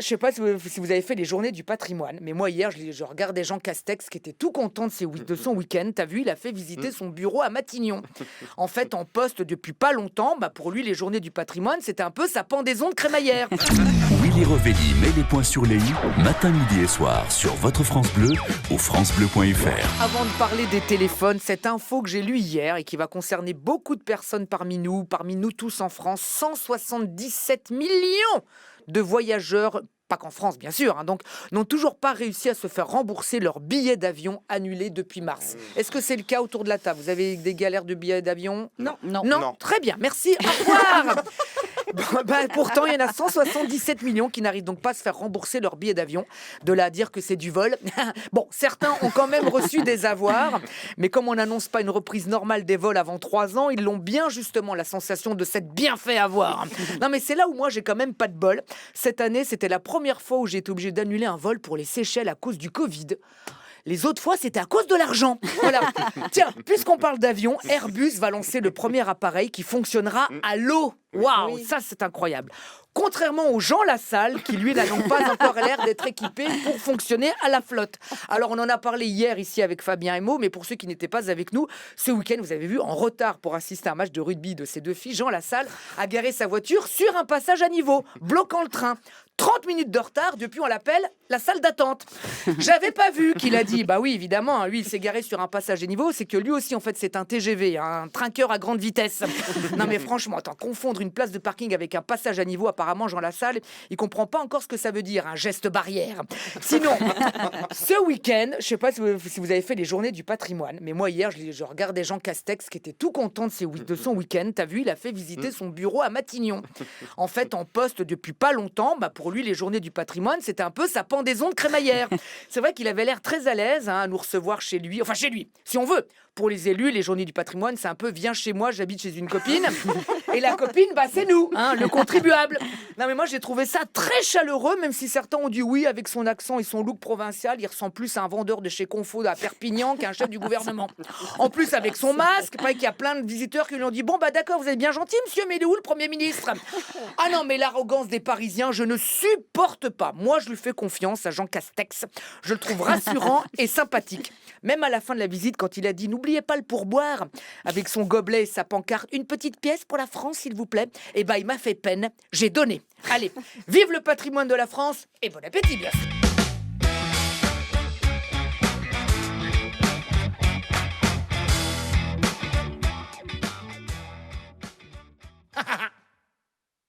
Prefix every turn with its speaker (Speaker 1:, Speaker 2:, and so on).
Speaker 1: Je sais pas si vous avez fait les journées du patrimoine, mais moi hier, je regardais Jean Castex qui était tout content de son week-end. T'as vu, il a fait visiter son bureau à Matignon. En fait, en poste depuis pas longtemps, pour lui, les journées du patrimoine, c'était un peu sa pendaison de crémaillère.
Speaker 2: Willy Revelli met les points sur les i, matin, midi et soir, sur votre France Bleu ou francebleu.fr.
Speaker 1: Avant de parler des téléphones, cette info que j'ai lue hier et qui va concerner beaucoup de personnes parmi nous tous en France, 177 millions de voyageurs, pas qu'en France bien sûr, donc n'ont toujours pas réussi à se faire rembourser leurs billets d'avion annulés depuis mars. Est-ce que c'est le cas autour de la table? Vous avez des galères de billets d'avion? Non. Très bien, merci, au revoir. Pourtant, il y en a 177 millions qui n'arrivent donc pas à se faire rembourser leurs billets d'avion. De là à dire que c'est du vol. Bon, certains ont quand même reçu des avoirs, mais comme on n'annonce pas une reprise normale des vols avant 3 ans, ils l'ont bien justement la sensation de s'être bien fait avoir. Non, mais c'est là où moi j'ai quand même pas de bol. Cette année, c'était la première fois où j'ai été obligé d'annuler un vol pour les Seychelles à cause du Covid. Les autres fois, c'était à cause de l'argent. Voilà. Tiens, puisqu'on parle d'avion, Airbus va lancer le premier appareil qui fonctionnera à l'eau. Waouh, ça c'est incroyable. Contrairement aux Jean Lassalle, qui lui n'a donc pas encore l'air d'être équipé pour fonctionner à la flotte. Alors on en a parlé hier ici avec Fabien Emo, mais pour ceux qui n'étaient pas avec nous, ce week-end, vous avez vu, en retard pour assister à un match de rugby de ces deux filles, Jean Lassalle a garé sa voiture sur un passage à niveau, bloquant le train. 30 minutes de retard, depuis on l'appelle la salle d'attente. J'avais pas vu qu'il a dit, bah oui évidemment, lui il s'est garé sur un passage à niveau, c'est que lui aussi en fait c'est un TGV, un trinqueur à grande vitesse. Non mais franchement, attends, confondre une place de parking avec un passage à niveau, apparemment Jean Lassalle, il comprend pas encore ce que ça veut dire, un geste barrière. Sinon, ce week-end, je sais pas si vous avez fait les journées du patrimoine, mais moi hier je regardais Jean Castex qui était tout content de son week-end. T'as vu, il a fait visiter son bureau à Matignon. En fait, en poste depuis pas longtemps, pour lui, les journées du patrimoine, c'était un peu sa pendaison de crémaillère. C'est vrai qu'il avait l'air très à l'aise à nous recevoir chez lui. Enfin, chez lui, si on veut. Pour les élus, les journées du patrimoine, c'est un peu « viens chez moi, j'habite chez une copine ». Et la copine, c'est nous, le contribuable. Non, mais moi, j'ai trouvé ça très chaleureux, même si certains ont dit oui, avec son accent et son look provincial, il ressemble plus à un vendeur de chez Confo à Perpignan qu'à un chef du gouvernement. En plus, avec son masque, il y a plein de visiteurs qui lui ont dit « Bon, d'accord, vous êtes bien gentil, monsieur, mais il est où le Premier ministre ?» Ah non, mais l'arrogance des Parisiens, je ne supporte pas. Moi, je lui fais confiance à Jean Castex. Je le trouve rassurant et sympathique. Même à la fin de la visite, quand il a dit « N'oubliez pas le pourboire », avec son gobelet et sa pancarte « Une petite pièce pour la France, s'il vous plaît », il m'a fait peine. J'ai donné. Allez, vive le patrimoine de la France et bon appétit, bien sûr.